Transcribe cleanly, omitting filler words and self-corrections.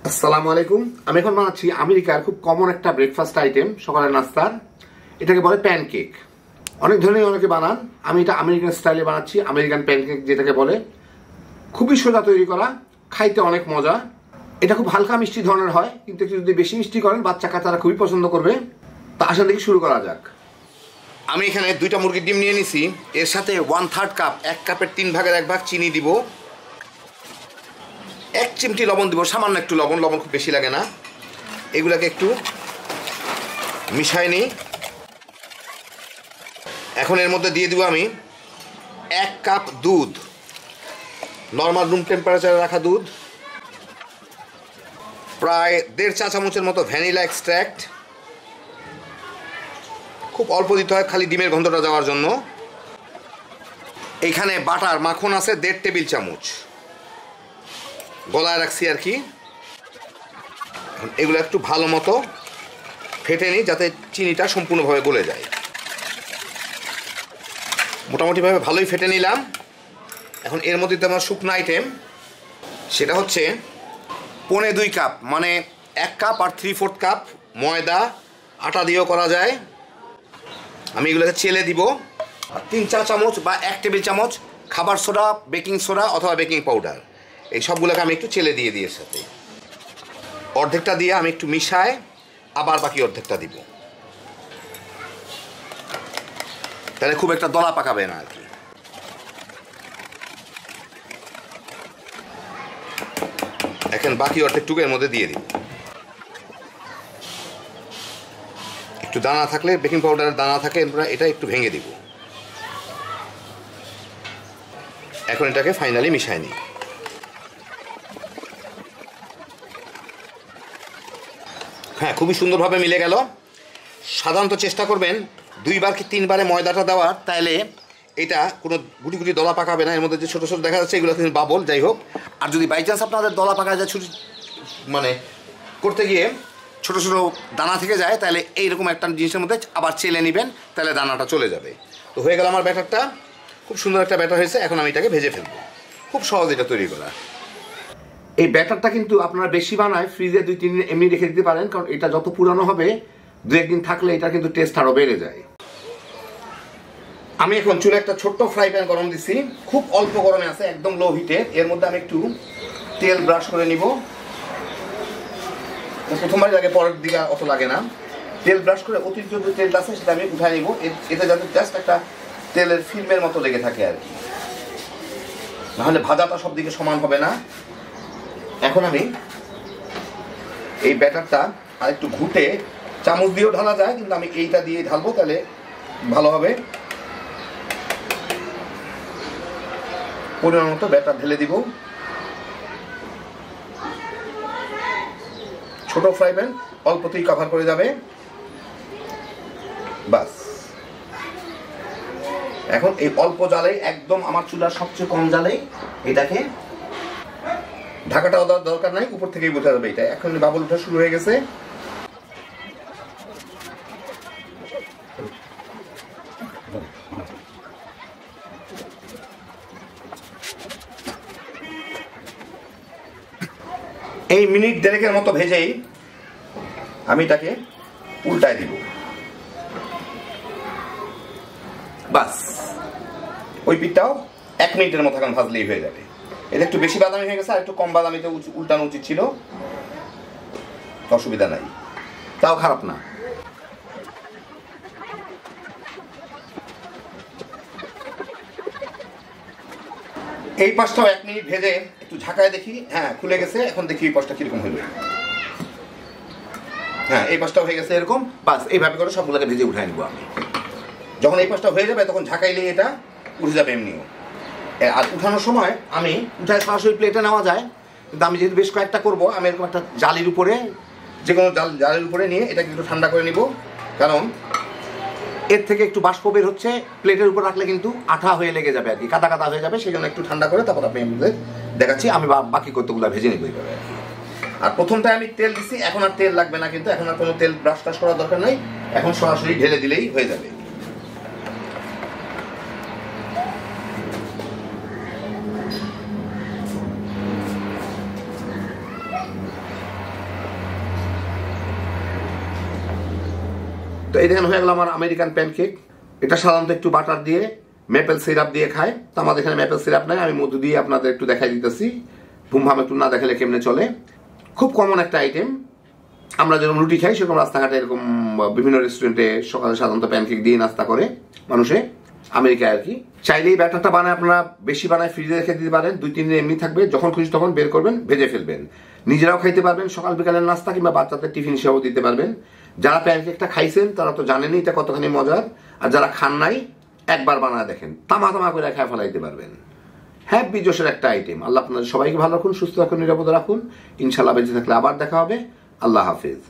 আসসালামু আলাইকুম। আমি এখন বানাচ্ছি আমেরিকার খুব কমন একটা ব্রেকফাস্ট আইটেম, সকালের নাস্তার। এটাকে বলে প্যানকেক। অনেক ধরনের অনেকে বানান, আমি এটা আমেরিকান স্টাইলে বানাচ্ছি। আমেরিকান প্যানকেক যেটাকে বলে, খুবই সোজা তৈরি করা, খাইতে অনেক মজা। এটা খুব হালকা মিষ্টি ধরনের হয়, কিন্তু একটু যদি বেশি মিষ্টি করেন বাচ্চা কাচ্চারা খুবই পছন্দ করবে। তা আসা দেখি শুরু করা যাক। আমি এখানে 2টা মুরগির ডিম নিয়ে নিছি। এর সাথে 1/3 কাপ, 1 কাপের 3 ভাগের 1 ভাগ চিনি দিব। 1 চিমটি লবণ দিব, সামান্য একটু লবণ, লবণ খুব বেশি লাগে না। এগুলাকে একটু মিশাই নিই। এখন এর মধ্যে দিয়ে দিব আমি 1 কাপ দুধ, নর্মাল রুম টেম্পারেচারে রাখা দুধ, প্রায় 1.5 চা চামচের মতো ভ্যানিলা এক্সট্র্যাক্ট। খুব অল্প দিতে হয়, খালি ডিমের গন্ধটা যাওয়ার জন্য। এইখানে বাটার মাখন আছে 1.5 টেবিল চামচ, গলায় রাখছি আর কি। এগুলো একটু ভালো মতো ফেটে নিই, যাতে চিনিটা সম্পূর্ণভাবে গলে যায়। মোটামুটিভাবে ভালোই ফেটে নিলাম। এখন এর মধ্যে আমার শুকনো আইটেম, সেটা হচ্ছে 1.25 কাপ, মানে 1 কাপ আর 3/4 কাপ ময়দা। আটা দিয়েও করা যায়। আমি এগুলোকে চেলে দিব। 3 চা চামচ বা 1 টেবিল চামচ খাবার সোডা, বেকিং সোডা অথবা বেকিং পাউডার, এই সবগুলোকে আমি একটু চেলে দিয়ে এর সাথে অর্ধেকটা দিয়ে আমি একটু মিশায় আবার বাকি অর্ধেকটা দিব। তাহলে খুব একটা দলা পাকাবে না আর কি। এখন বাকি অর্ধেকটুকু এর মধ্যে দিয়ে দিব। একটু দানা থাকলে, বেকিং পাউডারের দানা থাকে, এটা একটু ভেঙে দিব। এখন এটাকে ফাইনালি মিশাই নিই। হ্যাঁ, খুবই সুন্দরভাবে মিলে গেল। সাধারণত চেষ্টা করবেন 2 বার কি 3 বারে ময়দাটা দেওয়ার, তাহলে এটা কোনো গুটি গুটি দলা পাকাবে না। এর মধ্যে যে ছোটো ছোটো দেখা যাচ্ছে এগুলো কিন্তু বাবল, যাই হোক। আর যদি বাই চান্স আপনাদের দলা পাকা যায়, ছুটি মানে করতে গিয়ে ছোটো ছোটো দানা থেকে যায়, তাহলে এইরকম একটা জিনিসের মধ্যে আবার চেলে নেবেন, তাহলে দানাটা চলে যাবে। তো হয়ে গেল আমার ব্যাটারটা। খুব সুন্দর একটা ব্যাটার হয়েছে। এখন আমি এটাকে ভেজে ফেলবো। খুব সহজ এটা তৈরি করা। এই ব্যাটারটা কিন্তু আপনারা বেশি বানায় ফ্রিজে 2-3 দিন এমনি রেখে দিতে পারেন, কারণ এটা যত পুরানো হবে 2-1 দিন থাকলে এটা কিন্তু টেস্ট আরও বেড়ে যায়। আমি এখন চুলে একটা ছোট্ট ফ্রাই প্যান গরম দিছি, খুব অল্প গরমে আছে, একদম লো হিটে। এর মধ্যে আমি একটু তেল ব্রাশ করে নিব। প্রথমবার লাগে, পরের দিকে অত লাগে না। তেল ব্রাশ করে অতিরিক্ত যে তেলটা আছে সেটা আমি উঠায় নিব, এতে যাতে জাস্ট একটা তেলের ফিল্মের মতো লেগে থাকে আর কি, নাহলে ভাজাটা সব দিকে সমান হবে না। এখন আমি এই ব্যাটারটা আর একটু ঘুটে, চামচ দিয়েও ঢালা যায়, কিন্তু আমি এইটা দিয়ে ঢালবো, তাহলে ভালো হবে। পরিমাণ মতো ব্যাটার ঢেলে দিব। ছোট ফ্রাই প্যান, অল্পতেই কভার করে যাবে। বাস, এখন এই অল্প জালে, একদম আমার চুলার সবচেয়ে কম জালে এটাকে, ঢাকাটাও দেওয়ার দরকার নাই, উপর থেকেই বোঝা যাবে এটা। এখন বাবল ওঠা শুরু হয়ে গেছে। এই মিনিট 1.5 মতো ভেজেই আমি এটাকে উল্টায় দিব। বাস, ওই পিঠটাও 1 মিনিটের মতো এখন ভাজলেই হয়ে যাবে। এটা একটু বেশি বাদামি হয়ে গেছে, আর একটু কম বাদামিতে উল্টানো উচিত ছিল। অসুবিধা নাই, তাও খারাপ না। এই পাশটাও 1 মিনিট ভেজে একটু ঝাঁকায় দেখি। হ্যাঁ, খুলে গেছে। এখন দেখি এই পাশটা কিরকম হলো। হ্যাঁ, এই পাশটাও হয়ে গেছে এরকম। বাস, এইভাবে করে সবগুলোকে ভেজে উঠাই নিব আমি। যখন এই পাশটা হয়ে যাবে তখন ঝাঁকাইলে এটা উঠে যাবে এমনিও। আর উঠানোর সময় আমি উঠায় সরাসরি প্লেটে নেওয়া যায়, কিন্তু আমি যেহেতু বেশ কয়েকটা করবো, আমি এরকম একটা জালির উপরে, যে কোনো জালির উপরে নিয়ে এটাকে একটু ঠান্ডা করে নিব। কারণ এর থেকে একটু বাষ্প বের হচ্ছে, প্লেটের উপর রাখলে কিন্তু আঠা হয়ে লেগে যাবে আর কি, কাদা কাদা হয়ে যাবে। সেই জন্য একটু ঠান্ডা করে তারপর আপনি দেখাচ্ছি। আমি বাকি কতগুলো ভেজে নিব এইভাবে আর কি। আর প্রথমটায় আমি তেল দিচ্ছি, এখন আর তেল লাগবে না, কিন্তু এখন আর কোনো তেল ব্রাশ টাশ করার দরকার নাই। এখন সরাসরি ঢেলে দিলেই হয়ে যাবে। এই দেখেন হয়ে গেল আমার আমেরিকান প্যানকেক। এটা সাধারণত একটু বাটার দিয়ে মেপেল সিরাপ দিয়ে খায়, তো আমাদের এখানে মেপেল সিরাপ নাই, আমি মধু দিয়ে আপনাদের একটু দেখাই দিতেছি। ভুমভাম একটু না দেখালে কেমনে চলে। খুব কমন একটা আইটেম। আমরা যেরকম রুটি খাই সেরকম রাস্তাঘাটে এরকম বিভিন্ন রেস্টুরেন্টে সকালে সাধারণত প্যানকেক দিয়ে নাস্তা করে মানুষে, আমেরিকায় আর কি। চাইলেই ব্যাটারটা বানায় আপনারা বেশি বানায় ফ্রিজে রেখে দিতে পারেন, 2-3 দিন এমনি থাকবে, যখন খুশি তখন বের করবেন, ভেজে ফেলবেন, নিজেরাও খাইতে পারবেন, সকাল বিকালের নাস্তা কিংবা বাচ্চাদের টিফিন হিসেবেও দিতে পারবেন। যারা প্যানকেকটা খাইছেন তারা তো জানেনই এটা কতখানি মজার, আর যারা খান নাই একবার বানায় দেখেন, তামা তামা করে খায় ফেলাইতে পারবেন। হ্যাপি জোশের একটা আইটেম। আল্লাহ আপনাদের সবাইকে ভালো রাখুন, সুস্থ রাখুন, নিরাপদ রাখুন। ইনশাল্লাহ বেঁচে থাকলে আবার দেখা হবে। আল্লাহ হাফিজ।